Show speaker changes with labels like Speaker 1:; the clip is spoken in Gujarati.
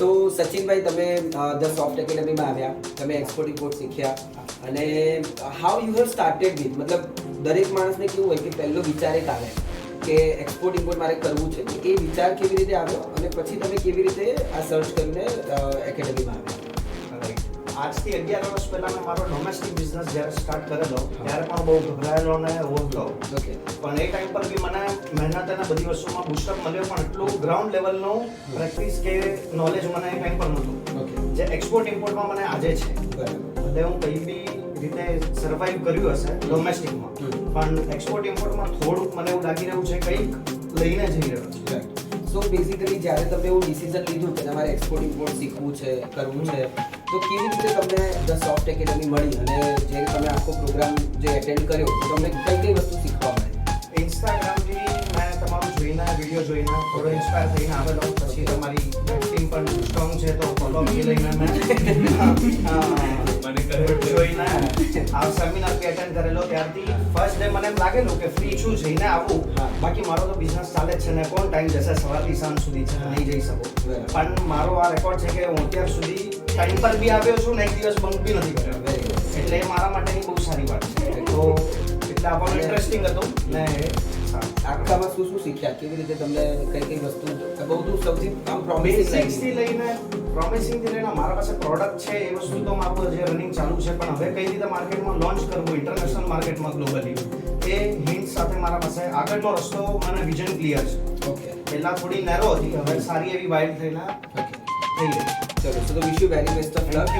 Speaker 1: તો સચિનભાઈ, તમે ધ સોફ્ટ એકેડમીમાં આવ્યા, તમે એક્સપોર્ટ ઇમ્પોર્ટ શીખ્યા અને how you have started with, મતલબ દરેક માણસને કેવું હોય કે પહેલો વિચાર એક આવે કે એક્સપોર્ટ ઇમ્પોર્ટ મારે કરવું છે, એ વિચાર કેવી રીતે આવ્યો અને પછી તમે કેવી રીતે આ સર્ચ કરીને એકેડમીમાં આવ્યા?
Speaker 2: આજથી 11 વર્ષ પહેલા મેં મારો ડોમેસ્ટિક બિઝનેસ જ્યારે સ્ટાર્ટ કરેલો ત્યારે પણ બહુ ગભરાયેલો અને ઓળખતો.
Speaker 1: ઓકે.
Speaker 2: પણ એ ટાઈમ પર બી મને મહેનત અને બધી વસ્તુમાં બુસ્ટઅપ મળ્યો, પણ એટલું ગ્રાઉન્ડ લેવલનું પ્રેક્ટિસ કે નોલેજ મને એ ટાઈમ પર નહોતું,
Speaker 1: ઓકે.
Speaker 2: જે એક્સપોર્ટ ઇમ્પોર્ટમાં મને આજે છે.
Speaker 1: બરાબર.
Speaker 2: એટલે હું કઈ બી રીતે સર્વાઈવ કર્યું હશે ડોમેસ્ટિકમાં, પણ એક્સપોર્ટ ઇમ્પોર્ટમાં થોડુંક મને એવું લાગી રહ્યું છે કંઈક લઈને જઈ રહ્યો છે.
Speaker 1: સો બેઝિકલી જ્યારે તમે એવું ડિસિઝન લીધું કે તમારે એક્સપોર્ટ ઇમ્પોર્ટ શીખવું છે, કરવું છે, તો કેવી રીતે તમને ધ સોફ્ટ એકેડમી મળી અને જે તમે આખો પ્રોગ્રામ જે એટેન્ડ કર્યો તો તમને કઈ કઈ વસ્તુ શીખવા મળી?
Speaker 2: ઇન્સ્ટાગ્રામથી મેં તમારું જોઈને વિડીયો જોઈને થોડો ઇન્સ્પાયર થઈને આવેલો. પછી તમારી ટીમ પણ સ્ટ્રોંગ છે તો ફોલો લઈને મેં જોઈને આ સેમિનાર બી અટેન્ડ કરેલો. ત્યારથી ફર્સ્ટ ડે મને એમ લાગેલું કે ફ્રી છું જઈને આવું, બાકી મારો તો બિઝનેસ ચાલે જ છે ને કોણ ટાઈમ જશે સવારથી સાંજ સુધી છે, નહીં જઈ શકું. પણ મારો આ રેકોર્ડ છે કે હું અત્યાર સુધી ટાઈમ પર બી આવ્યો છું ને એક દિવસ બંક બી નથી કર્યો, એટલે એ મારા માટેની બહુ સારી વાત છે. તો એટલે આપણને ઇન્ટરેસ્ટિંગ હતું ને
Speaker 1: આખામાં શું શું શીખ્યા, કેવી રીતે તમને કઈ કઈ વસ્તુ બહુ સૌથી આમ પ્રોમિસિંગ
Speaker 2: લઈને મારા પાસે પ્રોડક્ટ છે એ વસ્તુ તો મારું જે રનિંગ ચાલુ છે, પણ હવે કઈ રીતે માર્કેટમાં લોન્ચ કરવું ઇન્ટરનેશનલ માર્કેટમાં ગ્લોબલી, એ હિન્ટ સાથે મારા પાસે આગળનો રસ્તો મને વિઝન ક્લિયર છે.
Speaker 1: ઓકે.
Speaker 2: પહેલા થોડી નેરો હતી, હવે સારી એવી વાઇડ થઈને
Speaker 1: ઓકે.
Speaker 2: થઈ ગઈ.
Speaker 1: ચલો, so wish you very best of luck.